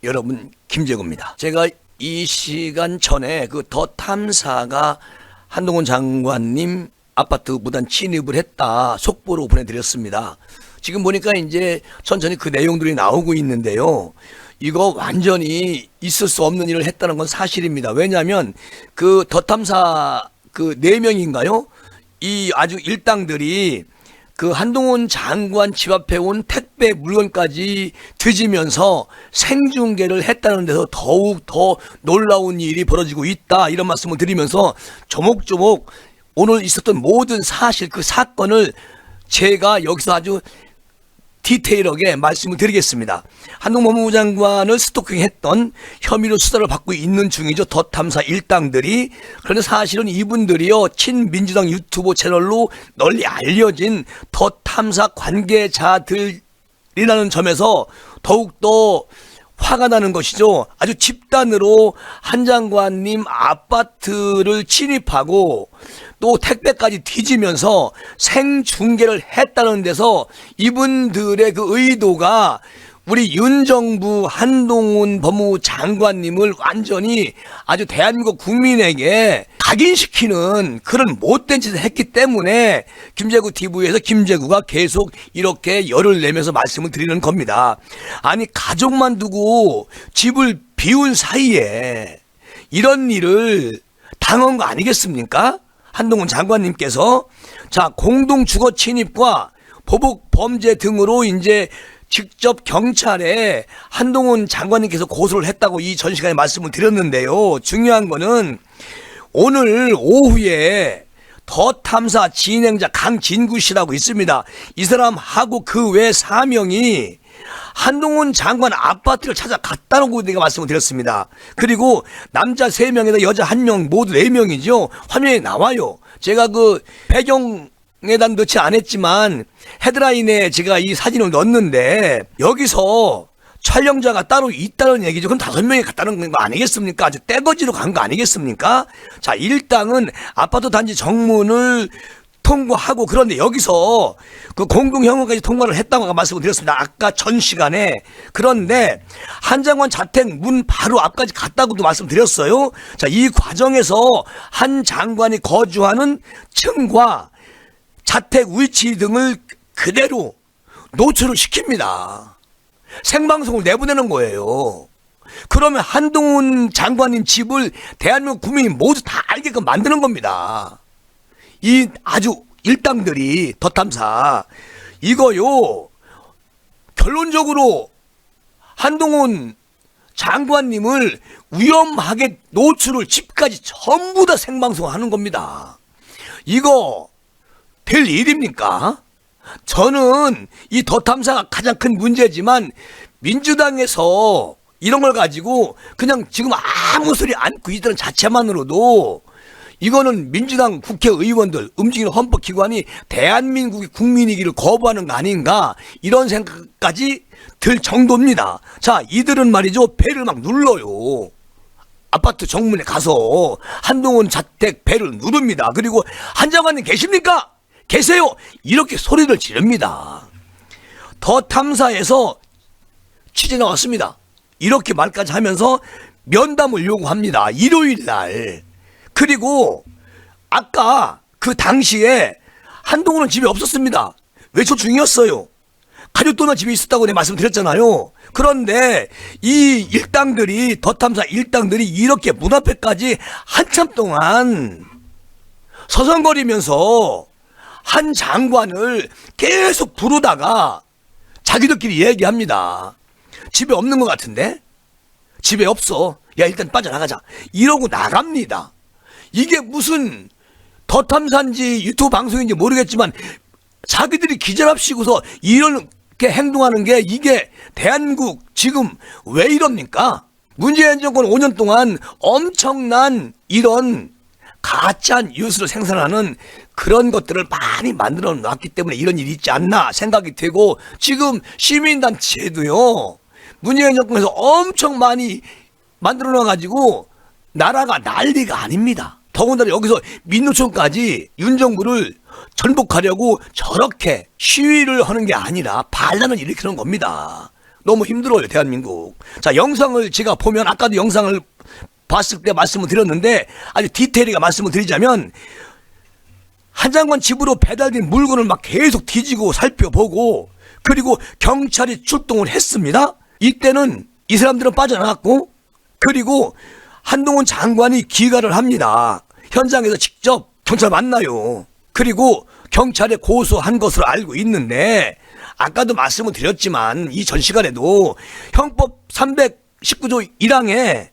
여러분, 김재구입니다. 제가 이 시간 전에 그 더 탐사가 한동훈 장관님 아파트 무단 침입을 했다 속보로 보내드렸습니다. 지금 보니까 이제 천천히 그 내용들이 나오고 있는데요. 이거 완전히 있을 수 없는 일을 했다는 건 사실입니다. 왜냐하면 그 더 탐사 그 4명인가요? 이 아주 일당들이 그 한동훈 장관 집 앞에 온 택배 물건까지 뒤지면서 생중계를 했다는 데서 더욱 더 놀라운 일이 벌어지고 있다, 이런 말씀을 드리면서 조목조목 오늘 있었던 모든 사실, 그 사건을 제가 여기서 아주 디테일하게 말씀을 드리겠습니다. 한동훈 법무부 장관을 스토킹했던 혐의로 수사를 받고 있는 중이죠. 더 탐사 일당들이. 그런데 사실은 이분들이요, 친민주당 유튜브 채널로 널리 알려진 더 탐사 관계자들이라는 점에서 더욱더 화가 나는 것이죠. 아주 집단으로 한 장관님 아파트를 침입하고 또 택배까지 뒤지면서 생중계를 했다는 데서 이분들의 그 의도가 우리 윤 정부 한동훈 법무부 장관님을 완전히 아주 대한민국 국민에게 각인시키는 그런 못된 짓을 했기 때문에 김재구 TV에서 김재구가 계속 이렇게 열을 내면서 말씀을 드리는 겁니다. 아니, 가족만 두고 집을 비운 사이에 이런 일을 당한 거 아니겠습니까? 한동훈 장관님께서. 자, 공동 주거 침입과 보복 범죄 등으로 이제 직접 경찰에 한동훈 장관님께서 고소를 했다고 이 전 시간에 말씀을 드렸는데요. 중요한 거는 오늘 오후에 더 탐사 진행자 강진구 씨라고 있습니다. 이 사람하고 그 외 4명이 한동훈 장관 아파트를 찾아갔다는 거 내가 말씀을 드렸습니다. 그리고 남자 3명에다 여자 1명, 모두 4명이죠. 화면에 나와요. 제가 그 배경에다 넣지 않았지만 헤드라인에 제가 이 사진을 넣었는데, 여기서 촬영자가 따로 있다는 얘기죠. 그럼 5명이 갔다는 거 아니겠습니까? 아주 떼거지로 간 거 아니겠습니까? 자, 일당은 아파트 단지 정문을 통과하고, 그런데 여기서 그 공동형원까지 통과를 했다고 말씀을 드렸습니다. 아까 전 시간에. 그런데 한 장관 자택 문 바로 앞까지 갔다고도 말씀드렸어요. 자, 이 과정에서 한 장관이 거주하는 층과 자택 위치 등을 그대로 노출을 시킵니다. 생방송을 내보내는 거예요. 그러면 한동훈 장관님 집을 대한민국 국민이 모두 다 알게끔 만드는 겁니다. 이 아주 일당들이 더 탐사 이거요, 결론적으로 한동훈 장관님을 위험하게 노출을 집까지 전부 다 생방송하는 겁니다. 이거 될 일입니까? 저는 이 더 탐사가 가장 큰 문제지만 민주당에서 이런 걸 가지고 그냥 지금 아무 소리 않고 있다는 자체만으로도 이거는 민주당 국회의원들, 움직이는 헌법기관이 대한민국의 국민이기를 거부하는 거 아닌가, 이런 생각까지 들 정도입니다. 자, 이들은 말이죠, 배를 막 눌러요. 아파트 정문에 가서 한동훈 자택 배를 누릅니다. 그리고 한 장관님 계십니까? 계세요! 이렇게 소리를 지릅니다. 더 탐사에서 취재 나왔습니다. 이렇게 말까지 하면서 면담을 요구합니다. 일요일 날. 그리고 아까 그 당시에 한동훈은 집에 없었습니다. 외출 중이었어요. 가족도나 집에 있었다고 내가 말씀드렸잖아요. 그런데 이 일당들이, 더 탐사 일당들이 이렇게 문 앞에까지 한참 동안 서성거리면서 한 장관을 계속 부르다가 자기들끼리 얘기합니다. 집에 없는 것 같은데? 집에 없어. 야, 일단 빠져나가자. 이러고 나갑니다. 이게 무슨 더 탐사인지 유튜브 방송인지 모르겠지만 자기들이 기절합시고서 이렇게 행동하는 게, 이게 대한민국 지금 왜 이럽니까? 문재인 정권 5년 동안 엄청난 이런 가짜 뉴스를 생산하는 그런 것들을 많이 만들어 놨기 때문에 이런 일이 있지 않나 생각이 되고, 지금 시민단체도요, 문재인 정권에서 엄청 많이 만들어 놔가지고 나라가 난리가 아닙니다. 더군다나 여기서 민노총까지 윤 정부를 전복하려고 저렇게 시위를 하는 게 아니라 반란을 일으키는 겁니다. 너무 힘들어요, 대한민국. 자, 영상을 제가 보면, 아까도 영상을 봤을 때 말씀을 드렸는데, 아주 디테일하게 말씀을 드리자면, 한 장관 집으로 배달된 물건을 막 계속 뒤지고 살펴보고, 그리고 경찰이 출동을 했습니다. 이때는 이 사람들은 빠져나갔고, 그리고 한동훈 장관이 기가를 합니다. 현장에서 직접 경찰 만나요. 그리고 경찰에 고소한 것으로 알고 있는데, 아까도 말씀을 드렸지만 이 전 시간에도 형법 319조 1항에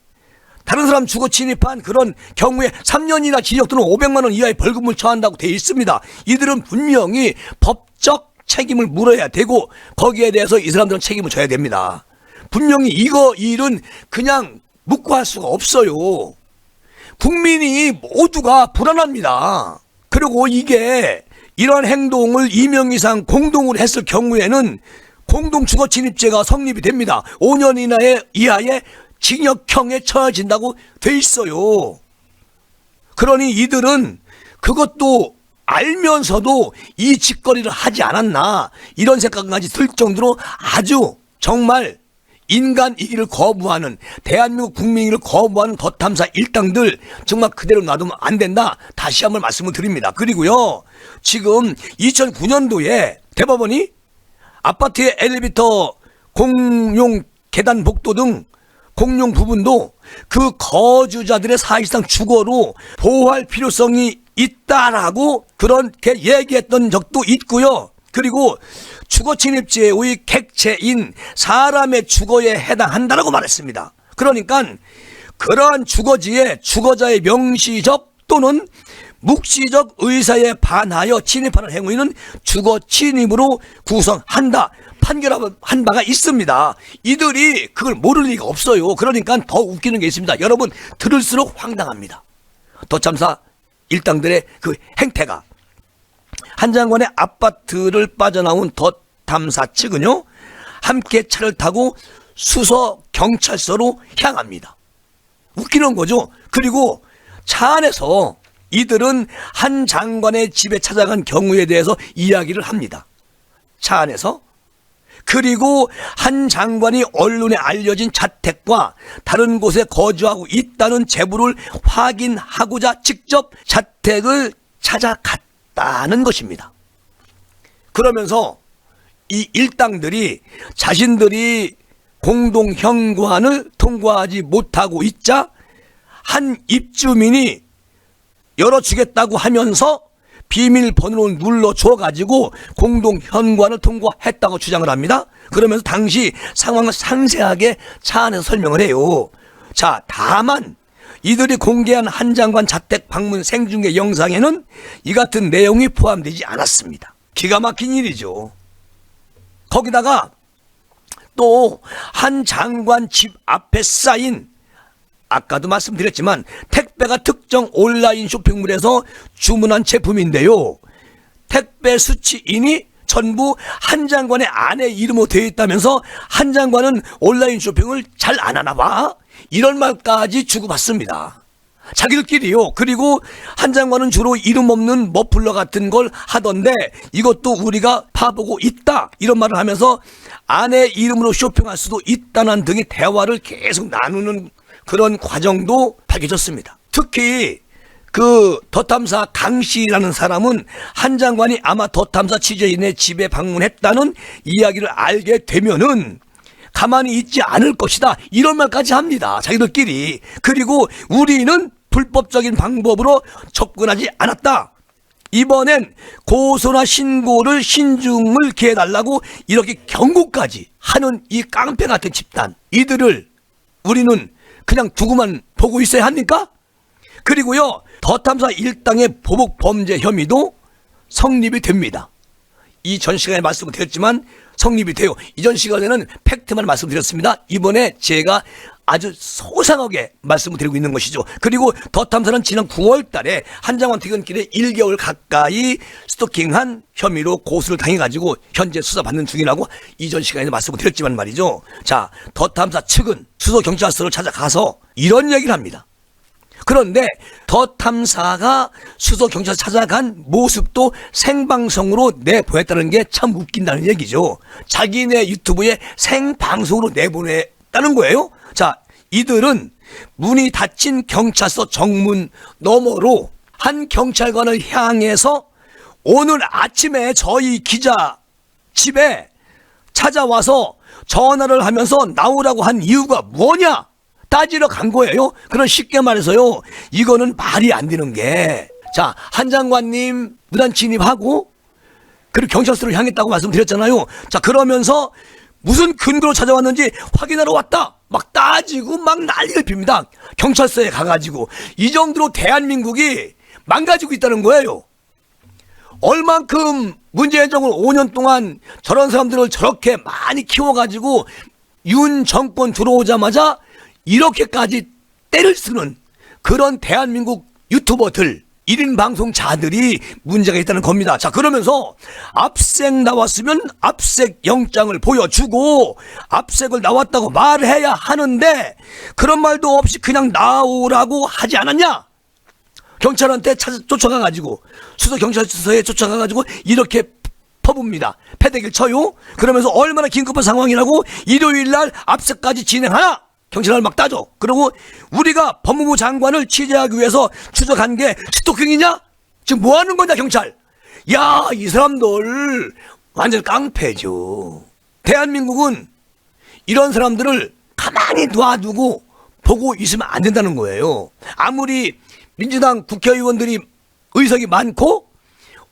다른 사람 주거 침입한 그런 경우에 3년이나 징역 또는 500만 원 이하의 벌금을 처한다고 되어 있습니다. 이들은 분명히 법적 책임을 물어야 되고 거기에 대해서 이 사람들은 책임을 져야 됩니다. 분명히 이 일은 그냥 묵고할 수가 없어요. 국민이 모두가 불안합니다. 그리고 이게 이런 행동을 2명 이상 공동으로 했을 경우에는 공동주거침입죄가 성립이 됩니다. 5년 이하의 징역형에 처해진다고 돼 있어요. 그러니 이들은 그것도 알면서도 이 짓거리를 하지 않았나 이런 생각까지 들 정도로 아주 정말 인간 이기를 거부하는, 대한민국 국민을 거부하는 덧탐사 일당들 정말 그대로 놔두면 안 된다. 다시 한번 말씀을 드립니다. 그리고요, 지금 2009년도에 대법원이 아파트의 엘리베이터, 공용 계단 복도 등 공용 부분도 그 거주자들의 사실상 주거로 보호할 필요성이 있다라고 그렇게 얘기했던 적도 있고요. 그리고 주거침입죄의 객체인 사람의 주거에 해당한다라고 말했습니다. 그러니까 그러한 주거지에 주거자의 명시적 또는 묵시적 의사에 반하여 침입하는 행위는 주거침입으로 구성한다. 판결한 바가 있습니다. 이들이 그걸 모를 리가 없어요. 그러니까 더 웃기는 게 있습니다. 여러분 들을수록 황당합니다. 덧참사 일당들의 그 행태가. 한 장관의 아파트를 빠져나온 덧탐사 측은요, 함께 차를 타고 수서 경찰서로 향합니다. 웃기는 거죠. 그리고 차 안에서 이들은 한 장관의 집에 찾아간 경우에 대해서 이야기를 합니다. 차 안에서. 그리고 한 장관이 언론에 알려진 자택과 다른 곳에 거주하고 있다는 제보를 확인하고자 직접 자택을 찾아갔다는 것입니다. 그러면서 이 일당들이 자신들이 공동현관을 통과하지 못하고 있자 한 입주민이 열어주겠다고 하면서 비밀번호를 눌러줘가지고 공동현관을 통과했다고 주장을 합니다. 그러면서 당시 상황을 상세하게 차 안에서 설명을 해요. 자, 다만 이들이 공개한 한 장관 자택 방문 생중계 영상에는 이 같은 내용이 포함되지 않았습니다. 기가 막힌 일이죠. 거기다가 또 한 장관 집 앞에 쌓인, 아까도 말씀드렸지만 택배가 특정 온라인 쇼핑몰에서 주문한 제품인데요, 택배 수취인이 전부 한 장관의 아내 이름으로 되어 있다면서 한 장관은 온라인 쇼핑을 잘 안 하나 봐, 이런 말까지 주고받습니다. 자기들끼리요. 그리고 한 장관은 주로 이름 없는 머플러 같은 걸 하던데 이것도 우리가 파보고 있다, 이런 말을 하면서 아내 이름으로 쇼핑할 수도 있다는 등의 대화를 계속 나누는 그런 과정도 밝혀졌습니다. 특히 그 덧탐사 강 씨라는 사람은 한 장관이 아마 덧탐사 취재인의 집에 방문했다는 이야기를 알게 되면은 가만히 있지 않을 것이다, 이런 말까지 합니다. 자기들끼리. 그리고 우리는 불법적인 방법으로 접근하지 않았다. 이번엔 고소나 신고를 신중을 기해달라고 이렇게 경고까지 하는 이 깡패 같은 집단, 이들을 우리는 그냥 두고만 보고 있어야 합니까? 그리고요, 덧탐사 일당의 보복 범죄 혐의도 성립이 됩니다. 이 전 시간에 말씀을 드렸지만 성립이 돼요. 이전 시간에는 팩트만 말씀드렸습니다. 이번에 제가 아주 소상하게 말씀을 드리고 있는 것이죠. 그리고 덧탐사는 지난 9월 달에 한 장관 퇴근길에 1개월 가까이 스토킹한 혐의로 고소를 당해가지고 현재 수사받는 중이라고 이전 시간에 말씀을 드렸지만 말이죠. 자, 덧탐사 측은 수서경찰서를 찾아가서 이런 얘기를 합니다. 그런데 더 탐사가 수서 경찰서 찾아간 모습도 생방송으로 내보냈다는 게 참 웃긴다는 얘기죠. 자기네 유튜브에 생방송으로 내보냈다는 거예요. 자, 이들은 문이 닫힌 경찰서 정문 너머로 한 경찰관을 향해서 오늘 아침에 저희 기자 집에 찾아와서 전화를 하면서 나오라고 한 이유가 뭐냐 따지러 간 거예요. 그런 쉽게 말해서요, 이거는 말이 안 되는 게, 자, 한 장관님 무단 침입하고 그리고 경찰서를 향했다고 말씀드렸잖아요. 자, 그러면서 무슨 근거로 찾아왔는지 확인하러 왔다 막 따지고 막 난리를 핍니다. 경찰서에 가가지고. 이 정도로 대한민국이 망가지고 있다는 거예요. 얼만큼 문재인 정권 5년 동안 저런 사람들을 저렇게 많이 키워가지고 윤 정권 들어오자마자 이렇게까지 때를 쓰는 그런 대한민국 유튜버들, 1인 방송자들이 문제가 있다는 겁니다. 자, 그러면서 압색 나왔으면 압색 영장을 보여주고 압색을 나왔다고 말해야 하는데 그런 말도 없이 그냥 나오라고 하지 않았냐? 경찰한테 쫓아가가지고 수서 경찰서에 쫓아가가지고 이렇게 퍼붑니다. 패대기를 쳐요. 그러면서 얼마나 긴급한 상황이라고 일요일날 압색까지 진행하나? 경찰을 막 따져. 그리고 우리가 법무부 장관을 취재하기 위해서 추적한 게 스토킹이냐? 지금 뭐 하는 거냐, 경찰? 야, 이 사람들 완전 깡패죠. 대한민국은 이런 사람들을 가만히 놔두고 보고 있으면 안 된다는 거예요. 아무리 민주당 국회의원들이 의석이 많고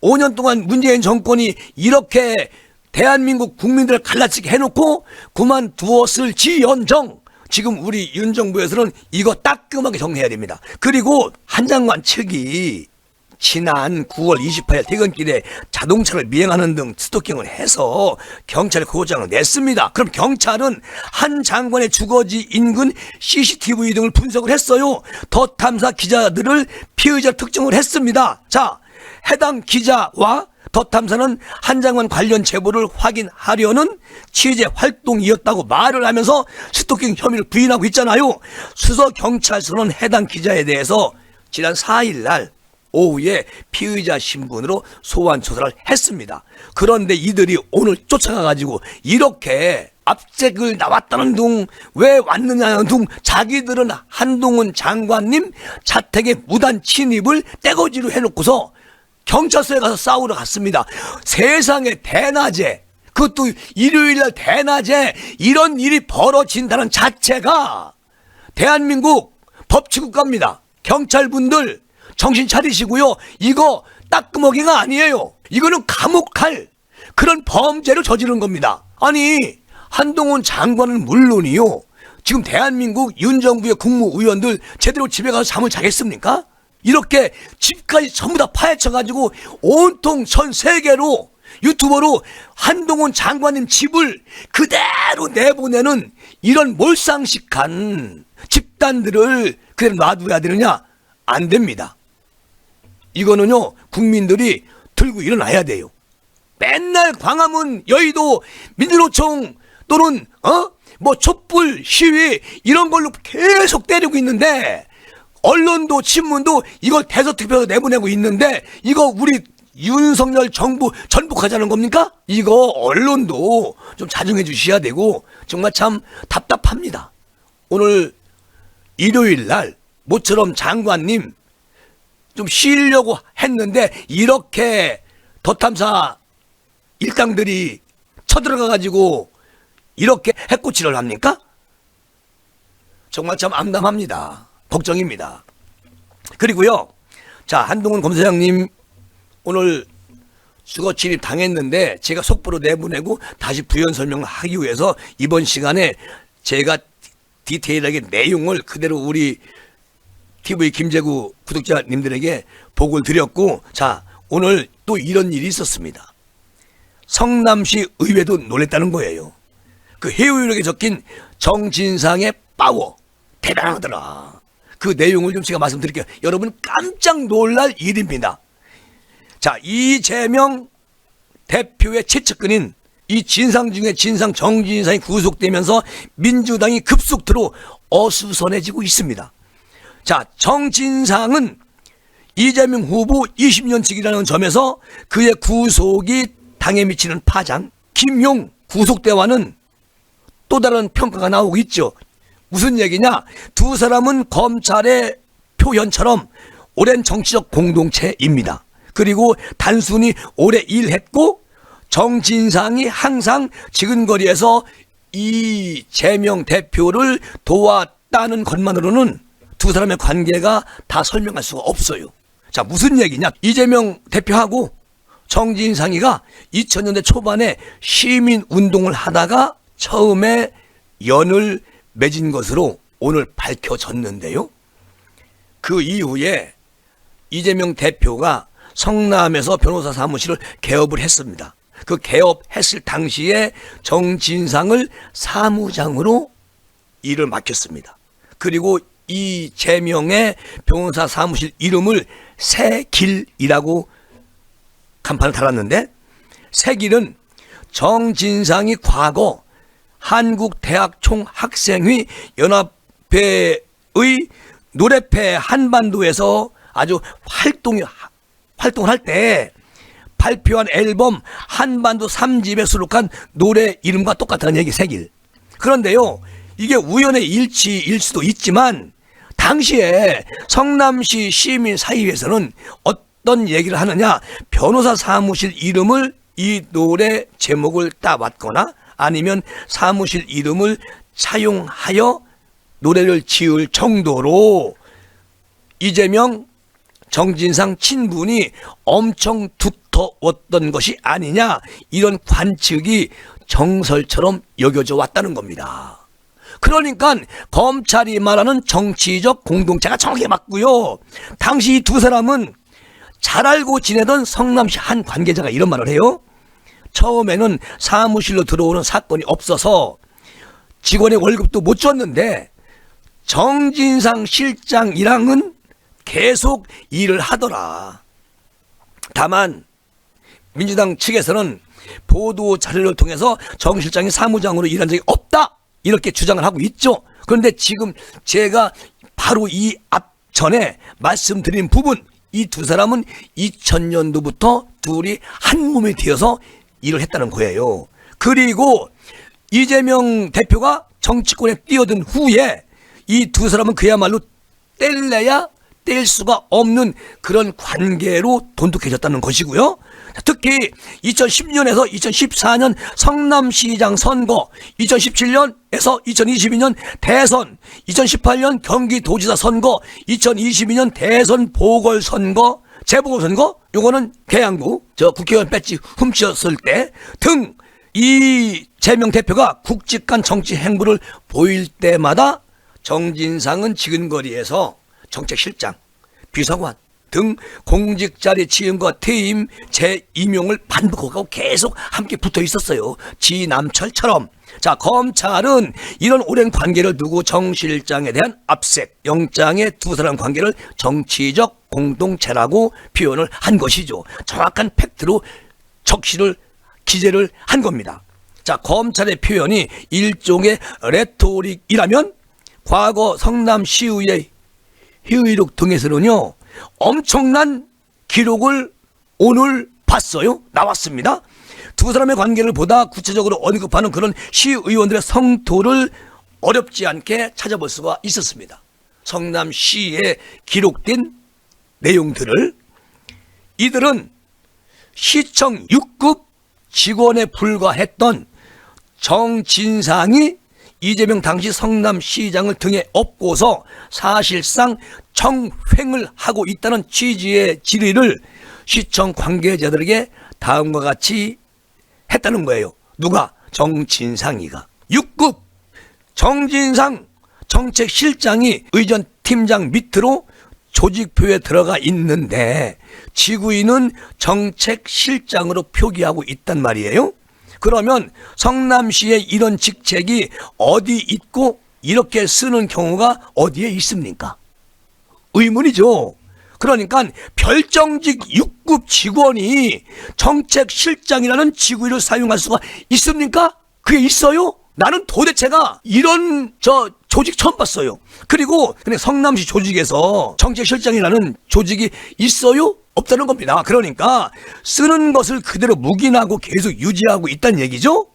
5년 동안 문재인 정권이 이렇게 대한민국 국민들을 갈라치게 해놓고 그만두었을 지연정, 지금 우리 윤 정부에서는 이거 따끔하게 정리해야 됩니다. 그리고 한 장관 측이 지난 9월 28일 퇴근길에 자동차를 미행하는 등 스토킹을 해서 경찰에 고소장을 냈습니다. 그럼 경찰은 한 장관의 주거지 인근 CCTV 등을 분석을 했어요. 더 탐사 기자들을 피의자 특정을 했습니다. 자, 해당 기자와 더 탐사는 한 장관 관련 제보를 확인하려는 취재 활동이었다고 말을 하면서 스토킹 혐의를 부인하고 있잖아요. 수서 경찰서는 해당 기자에 대해서 지난 4일 날 오후에 피의자 신분으로 소환 조사를 했습니다. 그런데 이들이 오늘 쫓아가가지고 이렇게 압색을 나왔다는 둥, 왜 왔느냐는 둥, 자기들은 한동훈 장관님 자택에 무단 침입을 떼거지로 해놓고서 경찰서에 가서 싸우러 갔습니다. 세상에 대낮에, 그것도 일요일날 대낮에 이런 일이 벌어진다는 자체가 대한민국 법치국가입니다. 경찰분들 정신 차리시고요. 이거 따끔하기가 아니에요. 이거는 감옥 갈 그런 범죄를 저지른 겁니다. 아니, 한동훈 장관은 물론이요, 지금 대한민국 윤 정부의 국무위원들 제대로 집에 가서 잠을 자겠습니까? 이렇게 집까지 전부 다 파헤쳐가지고 온통 전 세계로 유튜버로 한동훈 장관님 집을 그대로 내보내는 이런 몰상식한 집단들을 그대로 놔둬야 되느냐? 안 됩니다. 이거는요, 국민들이 들고 일어나야 돼요. 맨날 광화문, 여의도, 민주노총 또는 뭐 촛불 시위 이런 걸로 계속 때리고 있는데, 언론도 신문도 이걸 대서특별로 내보내고 있는데 이거 우리 윤석열 정부 전복하자는 겁니까? 이거 언론도 좀 자중해 주셔야 되고 정말 참 답답합니다. 오늘 일요일 날 모처럼 장관님 좀 쉬려고 했는데 이렇게 더 탐사 일당들이 쳐들어가가지고 이렇게 해코지를 합니까? 정말 참 암담합니다. 걱정입니다. 그리고요, 자, 한동훈 검사장님 오늘 수거 침입 당했는데 제가 속보로 내보내고 다시 부연 설명을 하기 위해서 이번 시간에 제가 디테일하게 내용을 그대로 우리 TV 김재구 구독자님들에게 보고를 드렸고, 자, 오늘 또 이런 일이 있었습니다. 성남시 의회도 놀랬다는 거예요. 그 회의록에 적힌 정진상의 파워 대단하더라. 그 내용을 좀 제가 말씀드릴게요. 여러분 깜짝 놀랄 일입니다. 자, 이재명 대표의 최측근인 이 진상 중에 진상 정진상이 구속되면서 민주당이 급속도로 어수선해지고 있습니다. 자, 정진상은 이재명 후보 20년직이라는 점에서 그의 구속이 당에 미치는 파장, 김용 구속대와는 또 다른 평가가 나오고 있죠. 무슨 얘기냐? 두 사람은 검찰의 표현처럼 오랜 정치적 공동체입니다. 그리고 단순히 오래 일했고 정진상이 항상 지근거리에서 이재명 대표를 도왔다는 것만으로는 두 사람의 관계가 다 설명할 수가 없어요. 자, 무슨 얘기냐? 이재명 대표하고 정진상이가 2000년대 초반에 시민운동을 하다가 처음에 연을 맺은 것으로 오늘 밝혀졌는데요. 그 이후에 이재명 대표가 성남에서 변호사 사무실을 개업을 했습니다. 그 개업했을 당시에 정진상을 사무장으로 일을 맡겼습니다. 그리고 이재명의 변호사 사무실 이름을 새길이라고 간판을 달았는데, 새길은 정진상이 과거 한국대학총학생회 연합회의 노래패 한반도에서 아주 활동을 할 때 발표한 앨범 한반도 3집에 수록한 노래 이름과 똑같다는 얘기, 새길. 그런데요, 이게 우연의 일치일 수도 있지만 당시에 성남시 시민사회에서는 어떤 얘기를 하느냐, 변호사 사무실 이름을 이 노래 제목을 따왔거나 아니면 사무실 이름을 차용하여 노래를 지을 정도로 이재명, 정진상 친분이 엄청 두터웠던 것이 아니냐, 이런 관측이 정설처럼 여겨져 왔다는 겁니다. 그러니까 검찰이 말하는 정치적 공동체가 정확히 맞고요. 당시 이 두 사람은 잘 알고 지내던 성남시 한 관계자가 이런 말을 해요. 처음에는 사무실로 들어오는 사건이 없어서 직원의 월급도 못 줬는데 정진상 실장이랑은 계속 일을 하더라. 다만 민주당 측에서는 보도 자료를 통해서 정 실장이 사무장으로 일한 적이 없다, 이렇게 주장을 하고 있죠. 그런데 지금 제가 바로 이 앞전에 말씀드린 부분, 이 두 사람은 2000년도부터 둘이 한 몸이 되어서 일을 했다는 거예요. 그리고 이재명 대표가 정치권에 뛰어든 후에 이 두 사람은 그야말로 뗄래야 뗄 수가 없는 그런 관계로 돈독해졌다는 것이고요. 특히 2010년에서 2014년 성남시장 선거, 2017년에서 2022년 대선, 2018년 경기도지사 선거, 2022년 대선 보궐선거, 재보궐선거, 요거는 계양구 국회의원 배지 훔쳤을 때 등 이재명 대표가 굵직한 정치 행보를 보일 때마다 정진상은 지근거리에서 정책실장, 비서관 등 공직자리 취임과 퇴임, 재임용을 반복하고 계속 함께 붙어 있었어요. 지남철처럼. 자, 검찰은 이런 오랜 관계를 두고 정 실장에 대한 압색, 영장의 두 사람 관계를 정치적 공동체라고 표현을 한 것이죠. 정확한 팩트로 적시를 기재를 한 겁니다. 자, 검찰의 표현이 일종의 레토릭이라면 과거 성남시의회 회의록 등에서는요, 엄청난 기록을 오늘 봤어요. 나왔습니다. 두 사람의 관계를 보다 구체적으로 언급하는 그런 시의원들의 성토를 어렵지 않게 찾아볼 수가 있었습니다. 성남시에 기록된 내용들을. 이들은 시청 6급 직원에 불과했던 정진상이 이재명 당시 성남시장을 등에 업고서 사실상 청횡을 하고 있다는 취지의 질의를 시청 관계자들에게 다음과 같이 했다는 거예요. 누가? 정진상이가. 6급 정진상 정책실장이 의전 팀장 밑으로 조직표에 들어가 있는데 지구인은 정책실장으로 표기하고 있단 말이에요. 그러면 성남시에 이런 직책이 어디 있고 이렇게 쓰는 경우가 어디에 있습니까? 의문이죠. 그러니까 별정직 6급 직원이 정책실장이라는 직위를 사용할 수가 있습니까? 그게 있어요? 나는 도대체가 이런 조직 처음 봤어요. 그리고 근데 성남시 조직에서 정책실장이라는 조직이 있어요? 없다는 겁니다. 그러니까 쓰는 것을 그대로 묵인하고 계속 유지하고 있다는 얘기죠.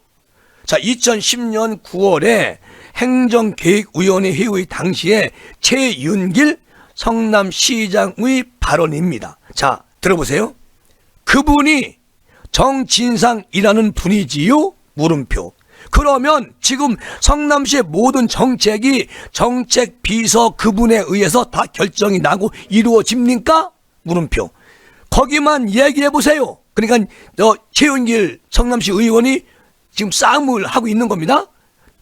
자, 2010년 9월에 행정계획위원회 회의 당시에 최윤길 성남시장의 발언입니다. 자, 들어보세요. 그분이 정진상이라는 분이지요? 물음표. 그러면 지금 성남시의 모든 정책이 정책 비서 그분에 의해서 다 결정이 나고 이루어집니까? 물음표. 거기만 얘기해 보세요. 그러니까 최윤길 성남시 의원이 지금 싸움을 하고 있는 겁니다.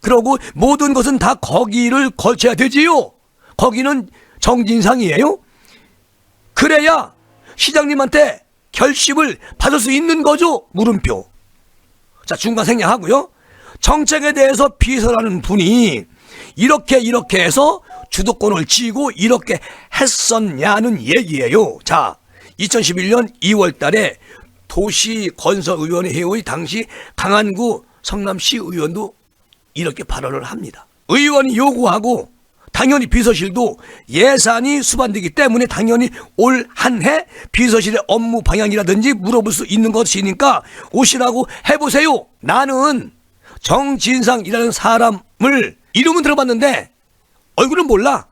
그러고 모든 것은 다 거기를 걸쳐야 되지요. 거기는 정진상이에요. 그래야 시장님한테 결심을 받을 수 있는 거죠. 물음표. 자, 중간 생략하고요. 정책에 대해서 비서라는 분이 이렇게 해서 주도권을 쥐고 이렇게 했었냐는 얘기예요. 자, 2011년 2월 달에 도시건설위원회 회의 당시 강한구 성남시 의원도 이렇게 발언을 합니다. 의원이 요구하고 당연히 비서실도 예산이 수반되기 때문에 당연히 올 한 해 비서실의 업무 방향이라든지 물어볼 수 있는 것이니까 오시라고 해보세요. 나는 정진상이라는 사람을 이름은 들어봤는데 얼굴은 몰라.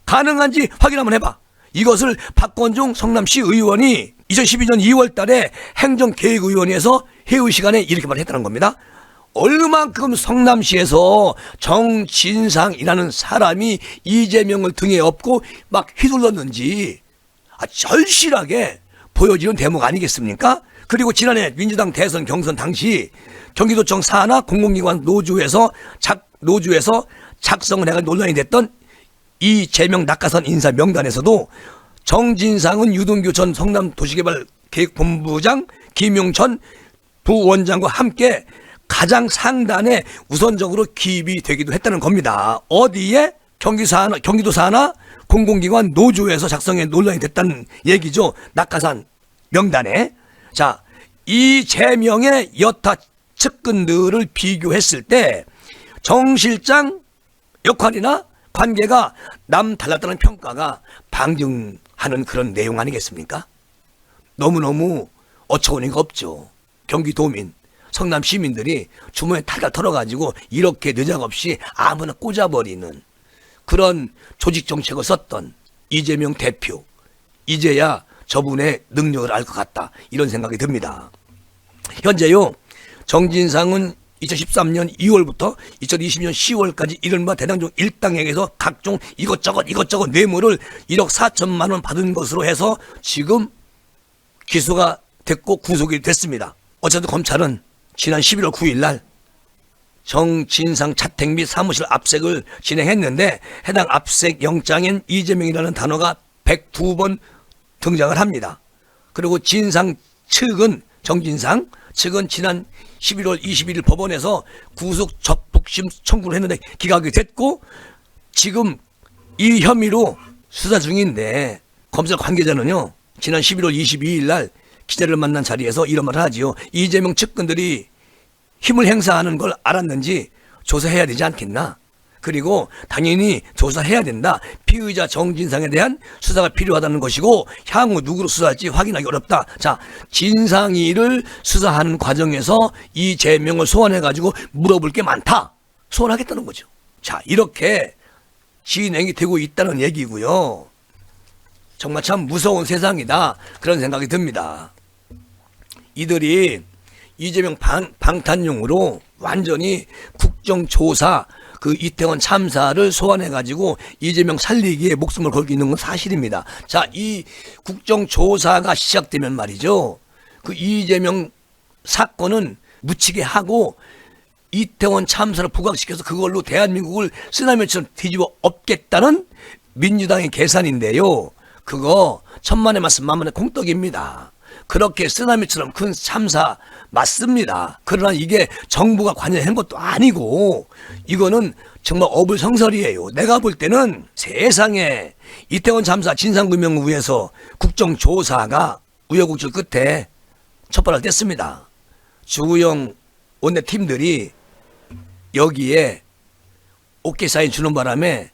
가능한지 확인 한번 해봐. 이것을 박건종 성남시 의원이 2012년 2월 달에 행정계획위원회에서 회의 시간에 이렇게 말했다는 겁니다. 얼마만큼 성남시에서 정진상이라는 사람이 이재명을 등에 업고 막 휘둘렀는지 절실하게 보여지는 대목 아니겠습니까? 그리고 지난해 민주당 대선 경선 당시 경기도청 산하 공공기관 노조에서 작성을 해가 논란이 됐던 이재명 낙하산 인사 명단에서도 정진상은 유동규 전 성남도시개발계획본부장, 김용천 부원장과 함께 가장 상단에 우선적으로 기입이 되기도 했다는 겁니다. 어디에? 경기도 산하 공공기관 노조에서 작성해 논란이 됐다는 얘기죠. 낙하산 명단에. 자, 이재명의 여타 측근들을 비교했을 때 정 실장 역할이나 관계가 남 달랐다는 평가가 방증하는 그런 내용 아니겠습니까? 너무너무 어처구니가 없죠. 경기도민, 성남 시민들이 주머니에 탈탈 털어가지고 이렇게 느작없이 아무나 꽂아버리는 그런 조직 정책을 썼던 이재명 대표. 이제야 저분의 능력을 알 것 같다. 이런 생각이 듭니다. 현재요, 정진상은 2013년 2월부터 2020년 10월까지 이른바 대장동 일당에게서 각종 이것저것 뇌물을 1억 4천만 원 받은 것으로 해서 지금 기소가 됐고 구속이 됐습니다. 어쨌든 검찰은 지난 11월 9일 날 정진상 자택 및 사무실 압색을 진행했는데 해당 압색 영장엔 이재명이라는 단어가 102번 등장을 합니다. 그리고 진상 측은 정진상 측은 지난 11월 21일 법원에서 구속 적복심 청구를 했는데 기각이 됐고 지금 이 혐의로 수사 중인데 검찰 관계자는요 지난 11월 22일 날 기자를 만난 자리에서 이런 말을 하지요. 이재명 측근들이 힘을 행사하는 걸 알았는지 조사해야 되지 않겠나. 그리고 당연히 조사해야 된다. 피의자 정진상에 대한 수사가 필요하다는 것이고 향후 누구로 수사할지 확인하기 어렵다. 자, 진상이를 수사하는 과정에서 이재명을 소환해가지고 물어볼 게 많다. 소환하겠다는 거죠. 자, 이렇게 진행이 되고 있다는 얘기고요. 정말 참 무서운 세상이다. 그런 생각이 듭니다. 이들이 이재명 방탄용으로 완전히 국정조사 그 이태원 참사를 소환해가지고 이재명 살리기에 목숨을 걸고 있는 건 사실입니다. 자, 이 국정조사가 시작되면 말이죠. 그 이재명 사건은 묻히게 하고 이태원 참사를 부각시켜서 그걸로 대한민국을 쓰나미처럼 뒤집어 엎겠다는 민주당의 계산인데요. 그거 천만의 말씀 만만의 콩떡입니다. 그렇게 쓰나미처럼 큰 참사 맞습니다. 그러나 이게 정부가 관여한 것도 아니고 이거는 정말 어불성설이에요. 내가 볼 때는 세상에 이태원 참사 진상규명을 위해서 국정조사가 우여곡절 끝에 첫발을 뗐습니다. 주호영 원내팀들이 여기에 오케이 사인 주는 바람에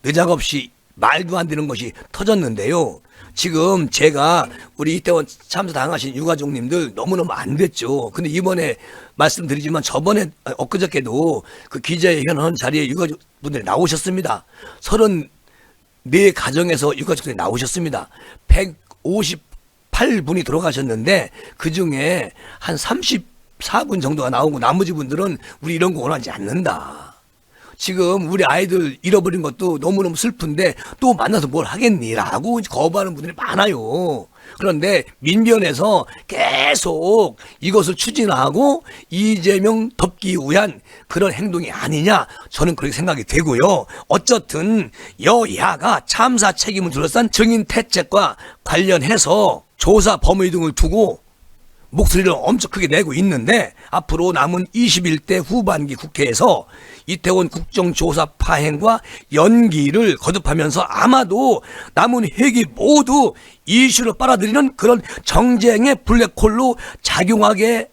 느작없이 말도 안 되는 것이 터졌는데요. 지금 제가 우리 이태원 참사 당하신 유가족님들 너무너무 안 됐죠. 근데 이번에 말씀드리지만 저번에 엊그저께도 그 기자회견 하는 자리에 유가족분들이 나오셨습니다. 34 가정에서 유가족들이 나오셨습니다. 158분이 돌아가셨는데 그중에 한 34분 정도가 나오고 나머지 분들은 우리 이런 거 원하지 않는다. 지금 우리 아이들 잃어버린 것도 너무너무 슬픈데 또 만나서 뭘 하겠니라고 거부하는 분들이 많아요. 그런데 민변에서 계속 이것을 추진하고 이재명 덮기 위한 그런 행동이 아니냐, 저는 그렇게 생각이 되고요. 어쨌든 여야가 참사 책임을 둘러싼 증인 퇴책과 관련해서 조사 범위 등을 두고 목소리를 엄청 크게 내고 있는데, 앞으로 남은 21대 후반기 국회에서 이태원 국정조사 파행과 연기를 거듭하면서 아마도 남은 회기 모두 이슈를 빨아들이는 그런 정쟁의 블랙홀로 작용하게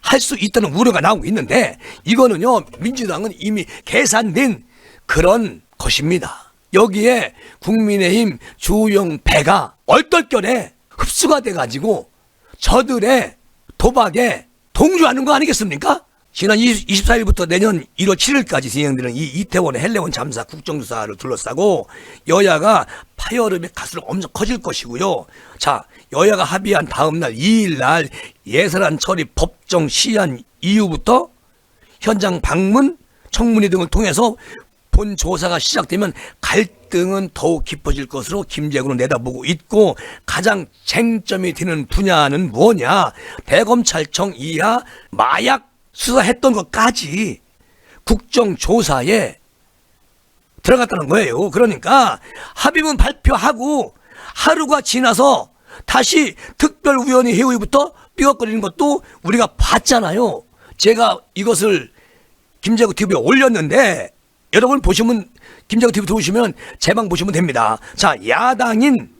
할 수 있다는 우려가 나오고 있는데, 이거는요 민주당은 이미 계산된 그런 것입니다. 여기에 국민의힘 주호영 배가 얼떨결에 흡수가 돼가지고 저들의 도박에 동조하는 거 아니겠습니까? 지난 24일부터 내년 1월 7일까지 진행되는 이 이태원의 헬레원 참사 국정조사를 둘러싸고 여야가 파열음이 갈수록 엄청 커질 것이고요. 자, 여야가 합의한 다음 날 2일 날 예산안 처리 법정 시한 이후부터 현장 방문, 청문회 등을 통해서 본 조사가 시작되면 갈등은 더욱 깊어질 것으로 김재구는 내다보고 있고, 가장 쟁점이 되는 분야는 뭐냐? 대검찰청 이하 마약 수사했던 것까지 국정조사에 들어갔다는 거예요. 그러니까 합의문 발표하고 하루가 지나서 다시 특별위원회 회의부터 삐걱거리는 것도 우리가 봤잖아요. 제가 이것을 김재구 TV에 올렸는데 여러분 보시면, 김재구 TV 들어오시면 제 방 보시면 됩니다. 자, 야당인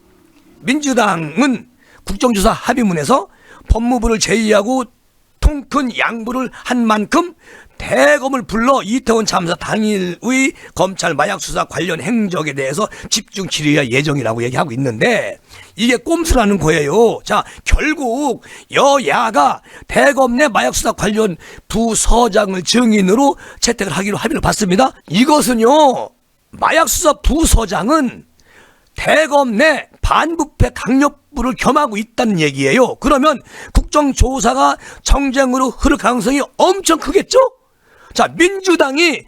민주당은 국정조사 합의문에서 법무부를 제의하고 통큰 양보를 한 만큼 대검을 불러 이태원 참사 당일의 검찰 마약 수사 관련 행적에 대해서 집중 질의할 예정이라고 얘기하고 있는데, 이게 꼼수라는 거예요. 자, 결국 여야가 대검 내 마약 수사 관련 부서장을 증인으로 채택을 하기로 합의를 봤습니다. 이것은요, 마약 수사 부서장은 대검 내 반부패 강력부를 겸하고 있다는 얘기예요. 그러면 국정조사가 정쟁으로 흐를 가능성이 엄청 크겠죠? 자, 민주당이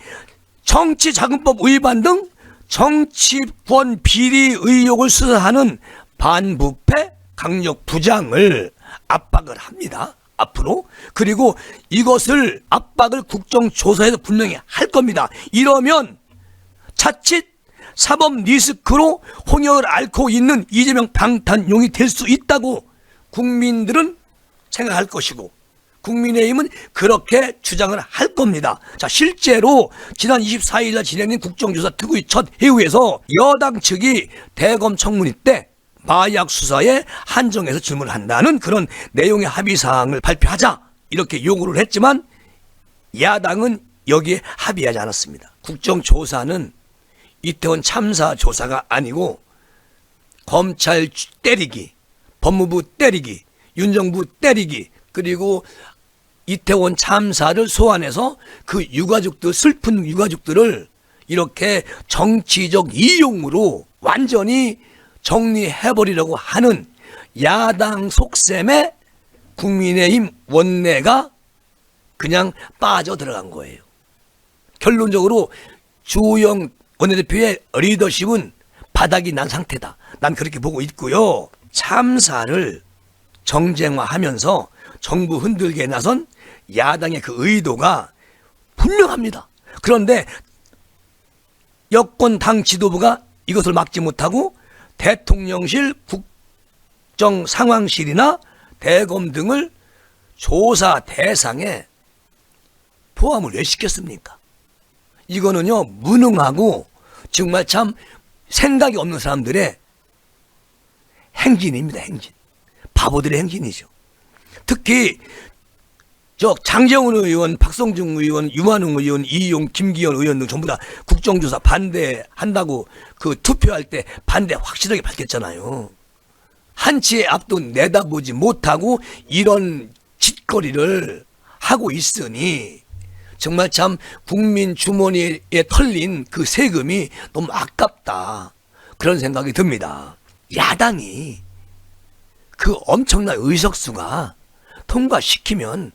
정치자금법 위반 등 정치권 비리 의혹을 수사하는 반부패 강력부장을 압박을 합니다. 앞으로. 그리고 이것을 압박을 국정조사에서 분명히 할 겁니다. 이러면 자칫 사법 리스크로 홍역을 앓고 있는 이재명 방탄용이 될 수 있다고 국민들은 생각할 것이고, 국민의힘은 그렇게 주장을 할 겁니다. 자, 실제로 지난 24일 날 진행된 국정조사 특위 첫 회의에서 여당 측이 대검 청문회 때 마약 수사에 한정해서 질문을 한다는 그런 내용의 합의사항을 발표하자 이렇게 요구를 했지만, 야당은 여기에 합의하지 않았습니다. 국정조사는 이태원 참사 조사가 아니고 검찰 때리기, 법무부 때리기, 윤정부 때리기, 그리고 이태원 참사를 소환해서 그 유가족들, 슬픈 유가족들을 이렇게 정치적 이용으로 완전히 정리해버리려고 하는 야당 속셈에 국민의힘 원내가 그냥 빠져들어간 거예요. 결론적으로 주호영 원내대표의 리더십은 바닥이 난 상태다. 난 그렇게 보고 있고요. 참사를 정쟁화하면서 정부 흔들게 나선 야당의 그 의도가 분명합니다. 그런데 여권 당 지도부가 이것을 막지 못하고 대통령실 국정상황실이나 대검 등을 조사 대상에 포함을 왜 시켰습니까? 이거는요, 무능하고 정말 참 생각이 없는 사람들의 행진입니다. 행진. 바보들의 행진이죠. 특히 저 장재훈 의원, 박성중 의원, 유만웅 의원, 이용, 김기현 의원 등 전부 다 국정조사 반대한다고 그 투표할 때 반대 확실하게 밝혔잖아요. 한치의 앞도 내다보지 못하고 이런 짓거리를 하고 있으니 정말 참 국민 주머니에 털린 그 세금이 너무 아깝다. 그런 생각이 듭니다. 야당이 그 엄청난 의석수가 통과시키면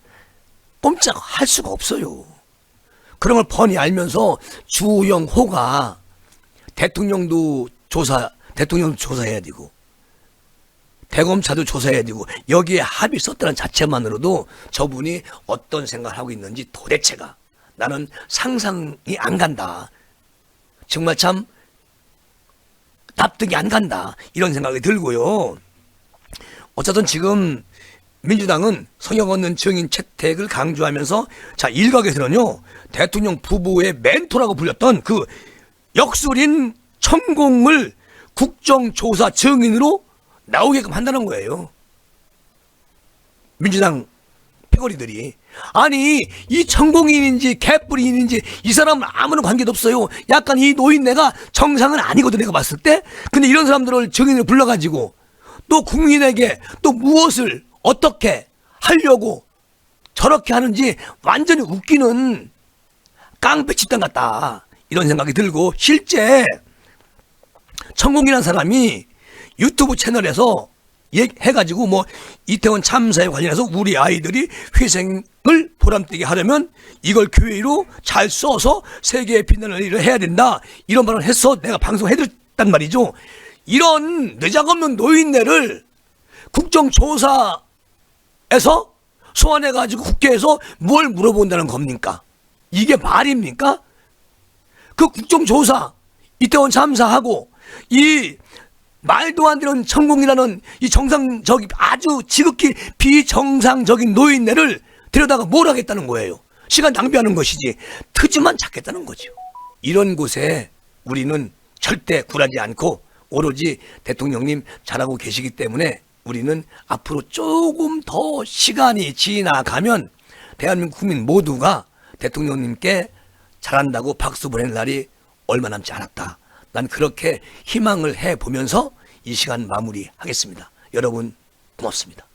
꼼짝할 수가 없어요. 그런 걸 뻔히 알면서 주영호가 대통령도 조사해야 되고 대검차도 조사해야 되고 여기에 합의 썼다는 자체만으로도 저분이 어떤 생각을 하고 있는지 도대체가 나는 상상이 안 간다. 정말 참 납득이 안 간다. 이런 생각이 들고요. 어쨌든 지금 민주당은 성역 없는 증인 채택을 강조하면서 자 일각에서는요 대통령 부부의 멘토라고 불렸던 그 역술인 천공을 국정조사 증인으로 나오게끔 한다는 거예요. 민주당 패거리들이 아니 이 천공인인지 개뿔인인지 이 사람은 아무런 관계도 없어요. 약간 이 노인네가 정상은 아니거든 내가 봤을 때. 근데 이런 사람들을 증인으로 불러가지고 또 국민에게 또 무엇을 어떻게 하려고 저렇게 하는지 완전히 웃기는 깡패 집단 같다. 이런 생각이 들고 실제 천공이라는 사람이 유튜브 채널에서 해가지고 뭐 이태원 참사에 관련해서 우리 아이들이 희생을 보람되게 하려면 이걸 교회로 잘 써서 세계에 빛나는 일을 해야 된다. 이런 말을 해서 내가 방송해드렸단 말이죠. 이런 내장없는 노인네를 국정조사에서 소환해가지고 국회에서 뭘 물어본다는 겁니까? 이게 말입니까? 그 국정조사, 이태원 참사하고 이 말도 안 되는 천공이라는 이 정상적인 아주 지극히 비정상적인 노인네를 데려다가 뭘 하겠다는 거예요. 시간 낭비하는 것이지 트집만 찾겠다는 거죠. 이런 곳에 우리는 절대 굴하지 않고 오로지 대통령님 잘하고 계시기 때문에 우리는 앞으로 조금 더 시간이 지나가면 대한민국 국민 모두가 대통령님께 잘한다고 박수 보낼 날이 얼마 남지 않았다. 난 그렇게 희망을 해보면서 이 시간 마무리하겠습니다. 여러분 고맙습니다.